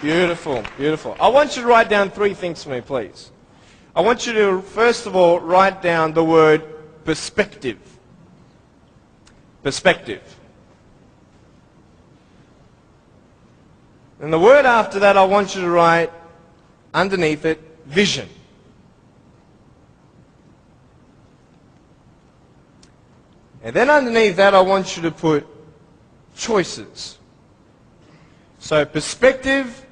Beautiful, beautiful. I want you to write down 3 things for me, please. I want you to, first of all, write down the word perspective. Perspective. And the word after that, I want you to write underneath it, vision. And then underneath that, I want you to put choices. So perspective,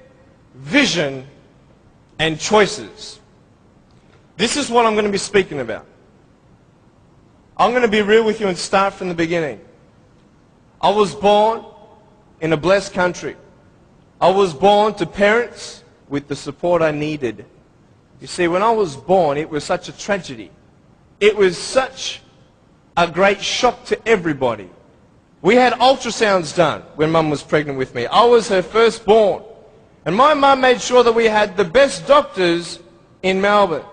vision, and choices. This is what I'm going to be speaking about. I'm going to be real with you and start from the beginning. I was born in a blessed country. I was born to parents with the support I needed. You see, when I was born, it was such a tragedy. It was such a great shock to everybody. We had ultrasounds done when Mum was pregnant with me. I was her firstborn. And my mum made sure that we had the best doctors in Melbourne.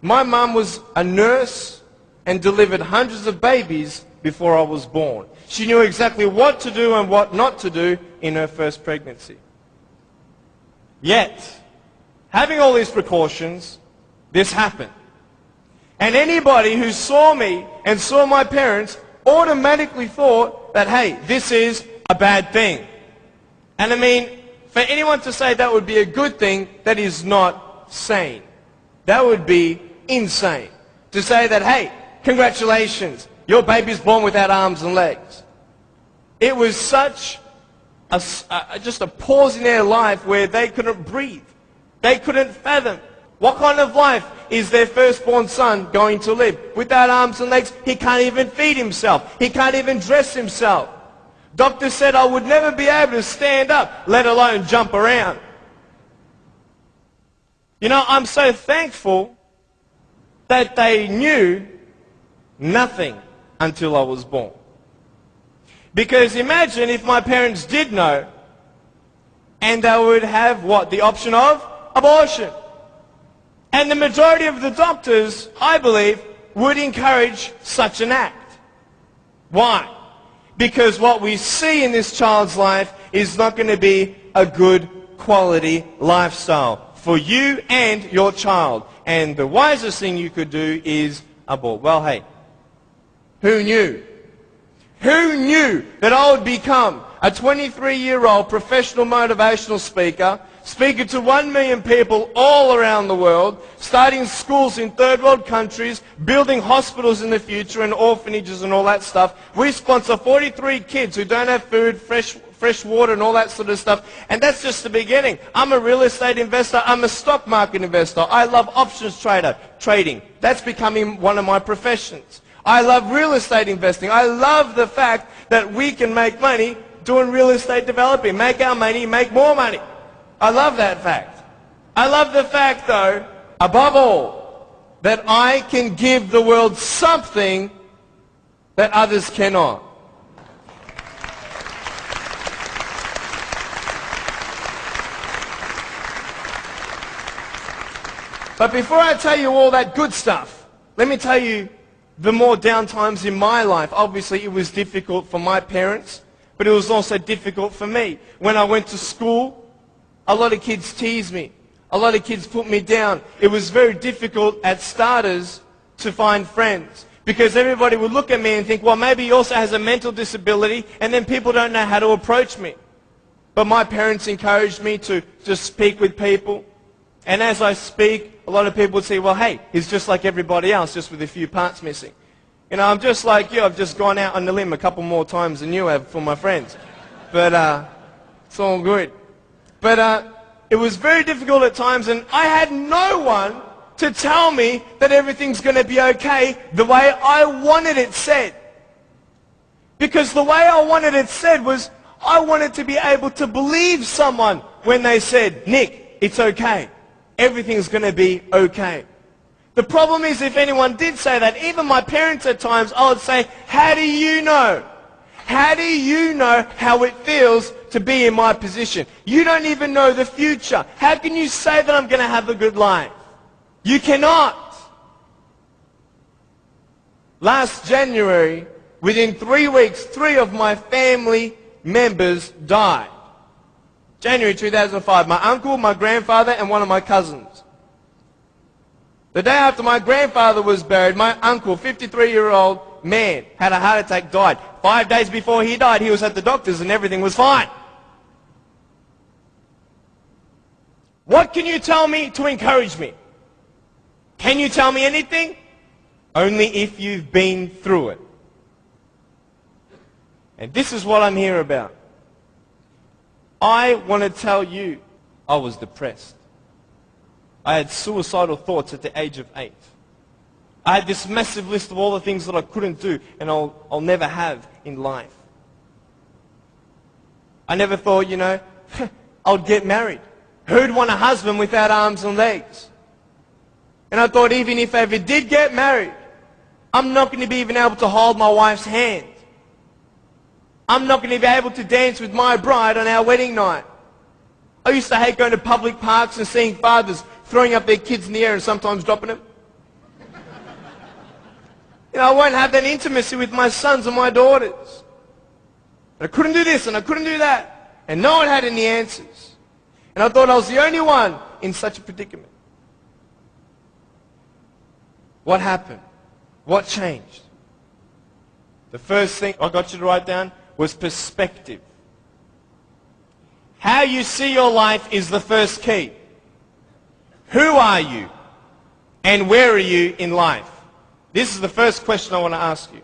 My mum was a nurse and delivered hundreds of babies before I was born. She knew exactly what to do and what not to do in her first pregnancy. Yet, having all these precautions, this happened. And anybody who saw me and saw my parents automatically thought that, hey, this is a bad thing. And I mean, for anyone to say that would be a good thing, that is not sane. That would be insane. To say that, hey, congratulations, your baby's born without arms and legs. It was such just a pause in their life where they couldn't breathe. They couldn't fathom. What kind of life is their firstborn son going to live? Without arms and legs, he can't even feed himself. He can't even dress himself. Doctor said I would never be able to stand up, let alone jump around. You know, I'm so thankful that they knew nothing until I was born. Because imagine if my parents did know, and they would have what? The option of abortion. And the majority of the doctors, I believe, would encourage such an act. Why? Because what we see in this child's life is not going to be a good quality lifestyle for you and your child. And the wisest thing you could do is abort. Well, hey, who knew? Who knew that I would become a 23-year-old professional motivational speaker, speaking to 1 million people all around the world, starting schools in third world countries, building hospitals in the future and orphanages and all that stuff. We sponsor 43 kids who don't have food, fresh water and all that sort of stuff. And that's just the beginning. I'm a real estate investor. I'm a stock market investor. I love options trading. That's becoming one of my professions. I love real estate investing. I love the fact that we can make money doing real estate developing. Make our money, make more money. I love that fact. I love the fact, though, above all, that I can give the world something that others cannot. But before I tell you all that good stuff, let me tell you the more down times in my life. Obviously, it was difficult for my parents, but it was also difficult for me. When I went to school, a lot of kids teased me. A lot of kids put me down. It was very difficult at starters to find friends because everybody would look at me and think, well, maybe he also has a mental disability, and then people don't know how to approach me. But my parents encouraged me to just speak with people. And as I speak, a lot of people would say, well, hey, he's just like everybody else, just with a few parts missing. You know, I'm just like you. I've just gone out on the limb a couple more times than you have for my friends. But it's all good. But it was very difficult at times, and I had no one to tell me that everything's going to be okay the way I wanted it said. Because the way I wanted it said was, I wanted to be able to believe someone when they said, Nick, it's okay. Everything's going to be okay. The problem is, if anyone did say that, even my parents at times, I would say, how do you know? How do you know how it feels to be in my position? You don't even know the future. How can you say that I'm going to have a good life? You cannot. Last January, within 3 weeks, 3 of my family members died. January 2005. My uncle, my grandfather, and one of my cousins. The day after my grandfather was buried, my uncle, 53-year-old man, had a heart attack, died. 5 days before he died, he was at the doctor's and everything was fine. What can you tell me to encourage me? Can you tell me anything? Only if you've been through it. And this is what I'm here about. I want to tell you, I was depressed. I had suicidal thoughts at the age of 8. I had this massive list of all the things that I couldn't do and I'll never have in life. I never thought, you know, I'd get married. Who'd want a husband without arms and legs? And I thought even if I ever did get married, I'm not going to be even able to hold my wife's hand. I'm not going to be able to dance with my bride on our wedding night. I used to hate going to public parks and seeing fathers throwing up their kids in the air and sometimes dropping them. You know, I won't have that intimacy with my sons and my daughters. And I couldn't do this and I couldn't do that. And no one had any answers. And I thought I was the only one in such a predicament. What happened? What changed? The first thing I got you to write down was perspective. How you see your life is the first key. Who are you? And where are you in life? This is the first question I want to ask you.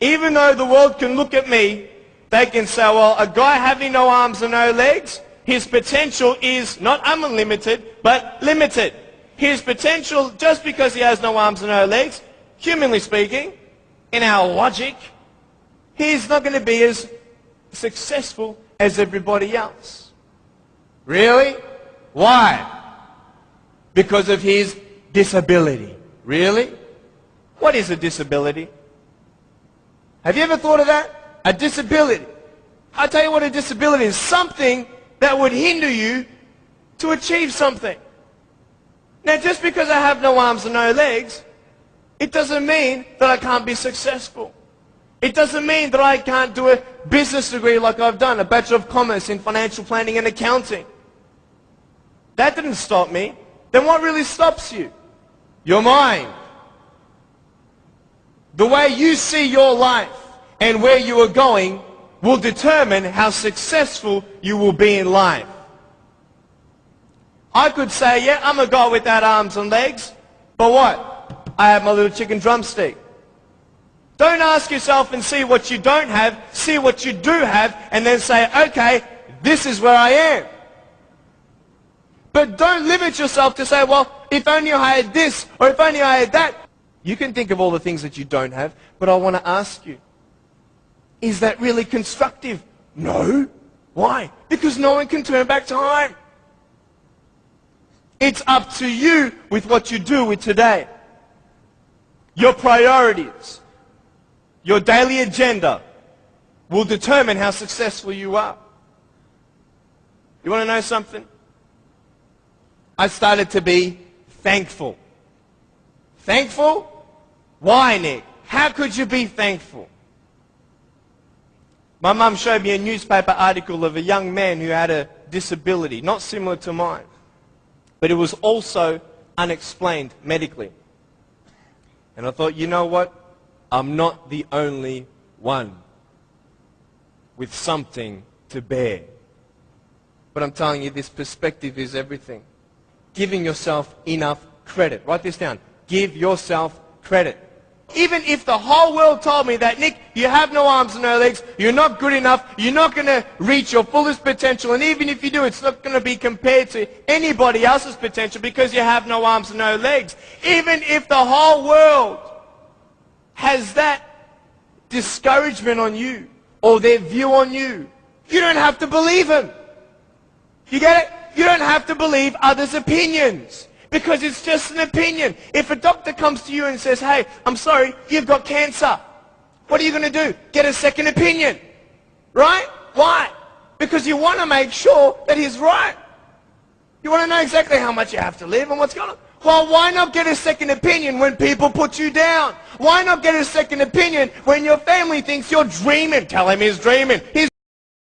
Even though the world can look at me, they can say, well, a guy having no arms and no legs, his potential is not unlimited, but limited. His potential, just because he has no arms and no legs, humanly speaking, in our logic, he's not going to be as successful as everybody else. Really? Why? Because of his disability. Really? What is a disability? Have you ever thought of that? A disability. I'll tell you what a disability is. Something that would hinder you to achieve something. Now, just because I have no arms and no legs, it doesn't mean that I can't be successful. It doesn't mean that I can't do a business degree like I've done, a Bachelor of Commerce in Financial Planning and Accounting. That didn't stop me. Then what really stops you? Your mind. The way you see your life and where you are going will determine how successful you will be in life. I could say, yeah, I'm a guy without arms and legs, but what? I have my little chicken drumstick. Don't ask yourself and see what you don't have, see what you do have, and then say, okay, this is where I am. But don't limit yourself to say, well, if only I had this, or if only I had that. You can think of all the things that you don't have, but I want to ask you, is that really constructive? No. Why? Because no one can turn back time. It's up to you with what you do with today. Your priorities, your daily agenda will determine how successful you are. You want to know something? I started to be thankful. Thankful? Why, Nick? How could you be thankful? My mum showed me a newspaper article of a young man who had a disability, not similar to mine, but it was also unexplained medically. And I thought, you know what? I'm not the only one with something to bear. But I'm telling you, this perspective is everything. Giving yourself enough credit. Write this down. Give yourself credit. Even if the whole world told me that, Nick, you have no arms and no legs, you're not good enough, you're not going to reach your fullest potential, and even if you do, it's not going to be compared to anybody else's potential because you have no arms and no legs. Even if the whole world has that discouragement on you or their view on you, you don't have to believe them. You get it? You don't have to believe others' opinions. Because it's just an opinion. If a doctor comes to you and says, hey, I'm sorry, you've got cancer. What are you going to do? Get a second opinion. Right? Why? Because you want to make sure that he's right. You want to know exactly how much you have to live and what's going on. Well, why not get a second opinion when people put you down? Why not get a second opinion when your family thinks you're dreaming? Tell him he's dreaming. He's